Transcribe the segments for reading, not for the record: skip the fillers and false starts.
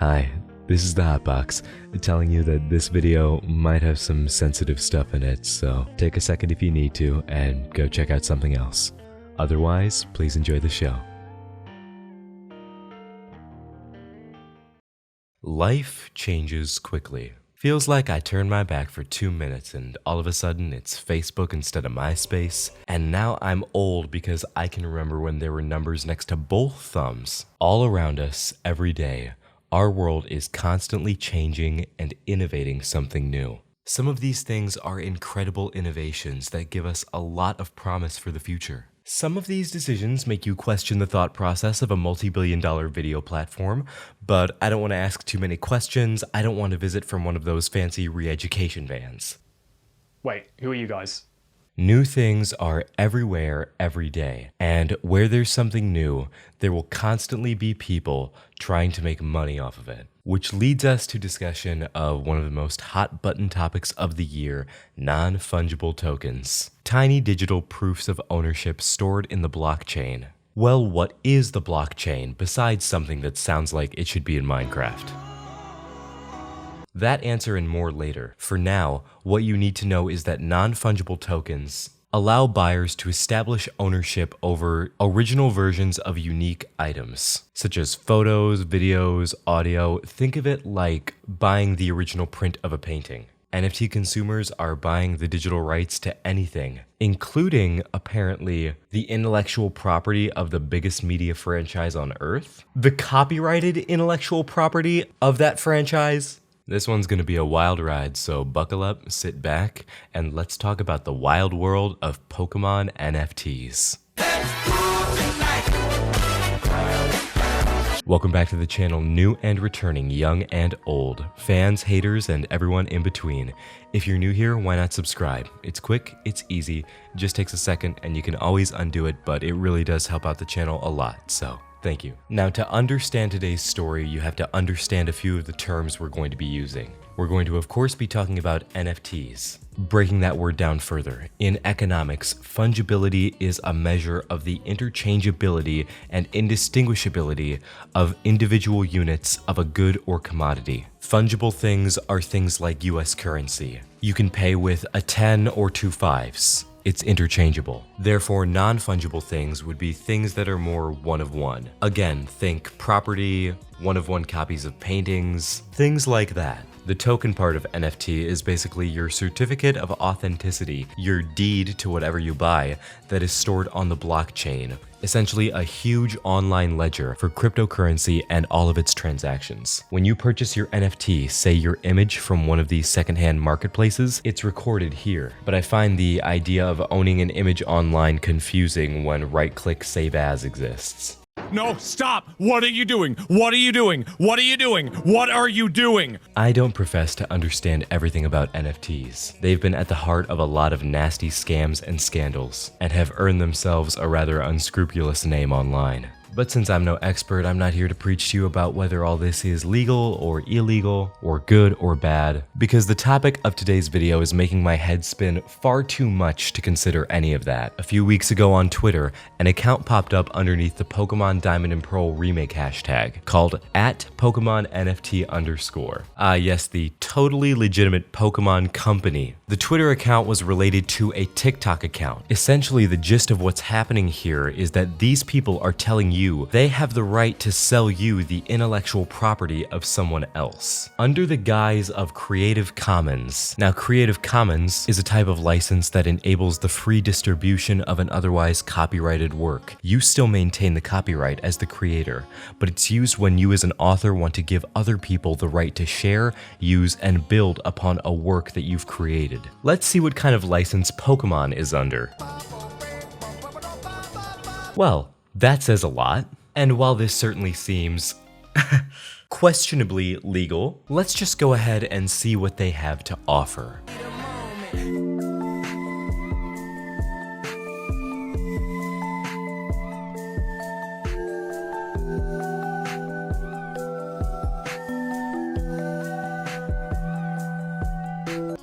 Hi, this is the Hotbox, telling you that this video might have some sensitive stuff in it, so take a second if you need to and go check out something else. Otherwise, please enjoy the show. Life changes quickly. Feels like I turned my back for 2 minutes and all of a sudden it's Facebook instead of MySpace. And now I'm old because I can remember when there were numbers next to both thumbs. All around us, every day, our world is constantly changing and innovating something new. Some of these things are incredible innovations that give us a lot of promise for the future. Some of these decisions make you question the thought process of a multi-billion-dollar video platform, but I don't want to ask too many questions. I don't want to visit from one of those fancy re-education vans. Wait, who are you guys? New things are everywhere, every day, and where there's something new, there will constantly be people trying to make money off of it. Which leads us to discussion of one of the most hot button topics of the year, non-fungible tokens. Tiny digital proofs of ownership stored in the blockchain. Well, what is the blockchain besides something that sounds like it should be in Minecraft? That answer and more later. For now, what you need to know is that non-fungible tokens allow buyers to establish ownership over original versions of unique items, such as photos, videos, audio. Think of it like buying the original print of a painting. NFT consumers are buying the digital rights to anything, including, apparently, the intellectual property of the biggest media franchise on Earth, the copyrighted intellectual property of that franchise. This one's gonna be a wild ride, so buckle up, sit back, and let's talk about the wild world of Pokemon NFTs. Welcome back to the channel, new and returning, young and old, fans, haters, and everyone in between. If you're new here, why not subscribe? It's quick, it's easy, just takes a second, and you can always undo it, but it really does help out the channel a lot, so thank you. Now, to understand today's story, you have to understand a few of the terms we're going to be using. We're going to, of course, be talking about NFTs. Breaking that word down further, in economics, fungibility is a measure of the interchangeability and indistinguishability of individual units of a good or commodity. Fungible things are things like US currency. You can pay with a 10 or 2 5s. It's interchangeable. Therefore, non-fungible things would be things that are more one-of-one. Again, think property, one-of-one copies of paintings, things like that. The token part of NFT is basically your certificate of authenticity, your deed to whatever you buy that is stored on the blockchain. Essentially a huge online ledger for cryptocurrency and all of its transactions. When you purchase your NFT, say your image from one of these secondhand marketplaces, it's recorded here. But I find the idea of owning an image online confusing when right-click Save As exists. No, stop! What are you doing? What are you doing? What are you doing? What are you doing? I don't profess to understand everything about NFTs. They've been at the heart of a lot of nasty scams and scandals, and have earned themselves a rather unscrupulous name online. But since I'm no expert, I'm not here to preach to you about whether all this is legal or illegal, or good or bad, because the topic of today's video is making my head spin far too much to consider any of that. A few weeks ago on Twitter, an account popped up underneath the Pokemon Diamond and Pearl remake hashtag, called @PokemonNFT_. Yes, the totally legitimate Pokemon company. The Twitter account was related to a TikTok account. Essentially, the gist of what's happening here is that these people are telling you they have the right to sell you the intellectual property of someone else under the guise of Creative Commons. Now, Creative Commons is a type of license that enables the free distribution of an otherwise copyrighted work. You still maintain the copyright as the creator, but it's used when you as an author want to give other people the right to share, use, and build upon a work that you've created. Let's see what kind of license Pokemon is under. Well, that says a lot. And while this certainly seems questionably legal, let's just go ahead and see what they have to offer.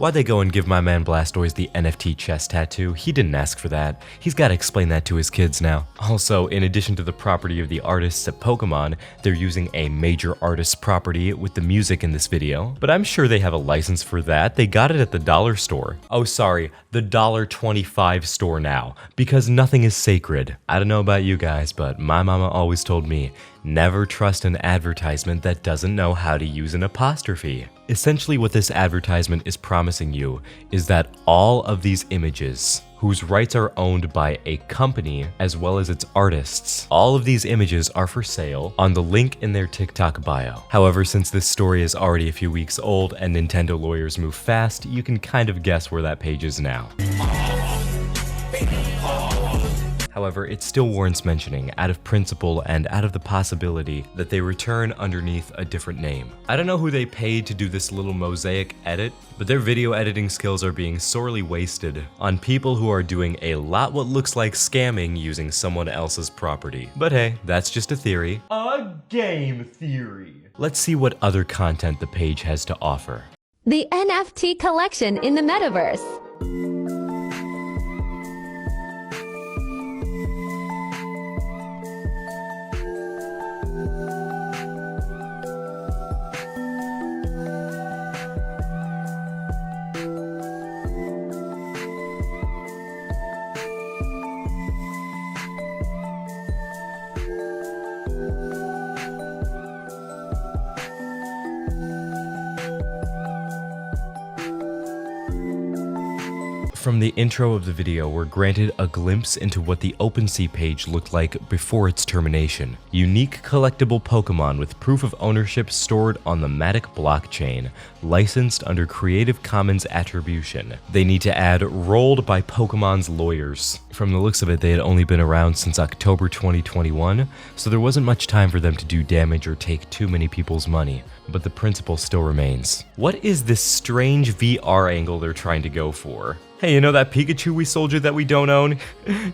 Why'd they go and give my man Blastoise the NFT chest tattoo? He didn't ask for that. He's gotta explain that to his kids now. Also, in addition to the property of the artists at Pokemon, they're using a major artist's property with the music in this video, but I'm sure they have a license for that. They got it at the dollar store. Oh, sorry, the $1.25 store now, because nothing is sacred. I don't know about you guys, but my mama always told me, never trust an advertisement that doesn't know how to use an apostrophe. Essentially, what this advertisement is promising you is that all of these images, whose rights are owned by a company as well as its artists, all of these images are for sale on the link in their TikTok bio. However, since this story is already a few weeks old and Nintendo lawyers move fast, you can kind of guess where that page is now. However, it still warrants mentioning, out of principle and out of the possibility that they return underneath a different name. I don't know who they paid to do this little mosaic edit, but their video editing skills are being sorely wasted on people who are doing a lot what looks like scamming using someone else's property. But hey, that's just a theory. A game theory. Let's see what other content the page has to offer. The NFT collection in the metaverse. From the intro of the video, we're granted a glimpse into what the OpenSea page looked like before its termination. Unique collectible Pokemon with proof of ownership stored on the Matic blockchain, licensed under Creative Commons attribution. They need to add rolled by Pokemon's lawyers. From the looks of it, they had only been around since October 2021, so there wasn't much time for them to do damage or take too many people's money. But the principle still remains. What is this strange VR angle they're trying to go for? Hey, you know that Pikachu we sold you that we don't own?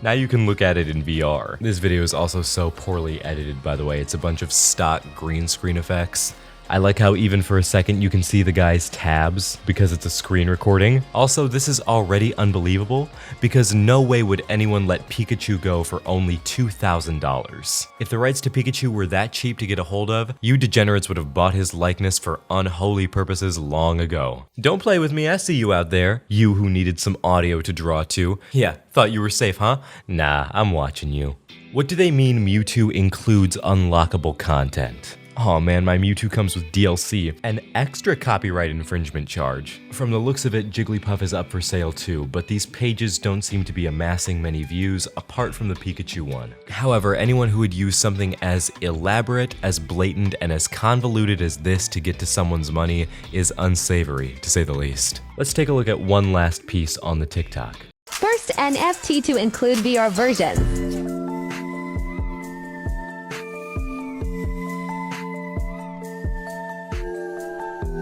Now you can look at it in VR. This video is also so poorly edited, by the way. It's a bunch of stock green screen effects. I like how even for a second you can see the guy's tabs because it's a screen recording. Also, this is already unbelievable because no way would anyone let Pikachu go for only $2,000. If the rights to Pikachu were that cheap to get a hold of, you degenerates would have bought his likeness for unholy purposes long ago. Don't play with me, I see you out there. You who needed some audio to draw to. Yeah, thought you were safe, huh? Nah, I'm watching you. What do they mean Mewtwo includes unlockable content? Oh man, my Mewtwo comes with DLC, an extra copyright infringement charge. From the looks of it, Jigglypuff is up for sale too, but these pages don't seem to be amassing many views apart from the Pikachu one. However, anyone who would use something as elaborate, as blatant, and as convoluted as this to get to someone's money is unsavory, to say the least. Let's take a look at one last piece on the TikTok. First NFT to include VR versions.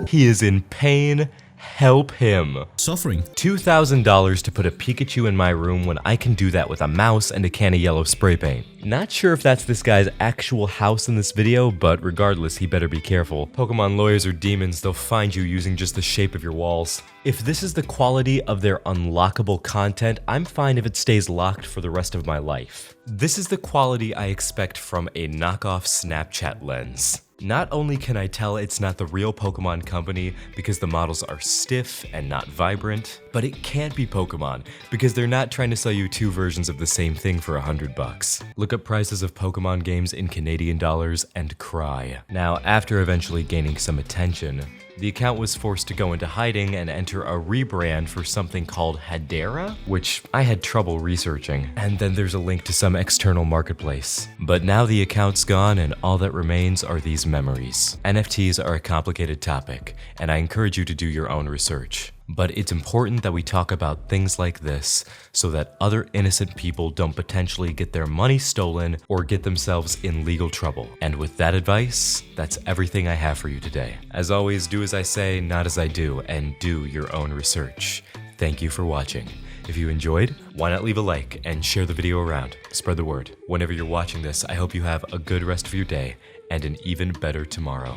He is in pain. Help him. Suffering. $2,000 to put a Pikachu in my room when I can do that with a mouse and a can of yellow spray paint. Not sure if that's this guy's actual house in this video, but regardless, he better be careful. Pokemon lawyers are demons, they'll find you using just the shape of your walls. If this is the quality of their unlockable content, I'm fine if it stays locked for the rest of my life. This is the quality I expect from a knockoff Snapchat lens. Not only can I tell it's not the real Pokemon company because the models are stiff and not vibrant, but it can't be Pokemon because they're not trying to sell you two versions of the same thing for $100. Look up prices of Pokemon games in Canadian dollars and cry. Now, after eventually gaining some attention, the account was forced to go into hiding and enter a rebrand for something called Hadera, which I had trouble researching. And then there's a link to some external marketplace. But now the account's gone and all that remains are these memories. NFTs are a complicated topic, and I encourage you to do your own research. But it's important that we talk about things like this so that other innocent people don't potentially get their money stolen or get themselves in legal trouble. And with that advice, that's everything I have for you today. As always, do as I say, not as I do, and do your own research. Thank you for watching. If you enjoyed, why not leave a like and share the video around? Spread the word. Whenever you're watching this, I hope you have a good rest of your day and an even better tomorrow.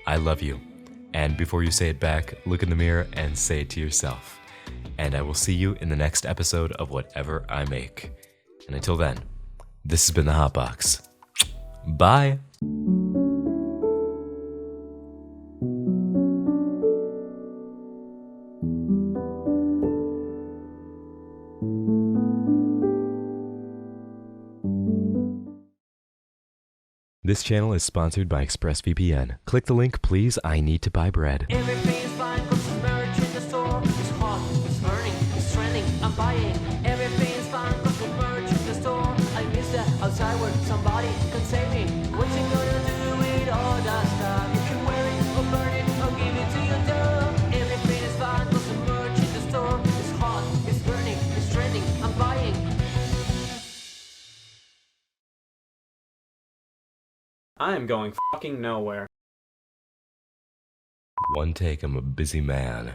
I love you, And before you say it back, look in the mirror and say it to yourself. And I will see you in the next episode of whatever I make. And until then, this has been the Hotbox. Bye! This channel is sponsored by ExpressVPN. Click the link, please. I need to buy bread. Everything's fine cause the merch in the store is hot, it's burning, it's trending, I'm buying. Everything's fine cause the merch in the store. I miss the outside where somebody can save me. What you gonna do with all that stuff? You can wear it or burn it or give it to your dog. Everything is fine cause the merch in the store is hot, it's burning, it's trending, I'm buying. I am going fucking nowhere. One take, I'm a busy man.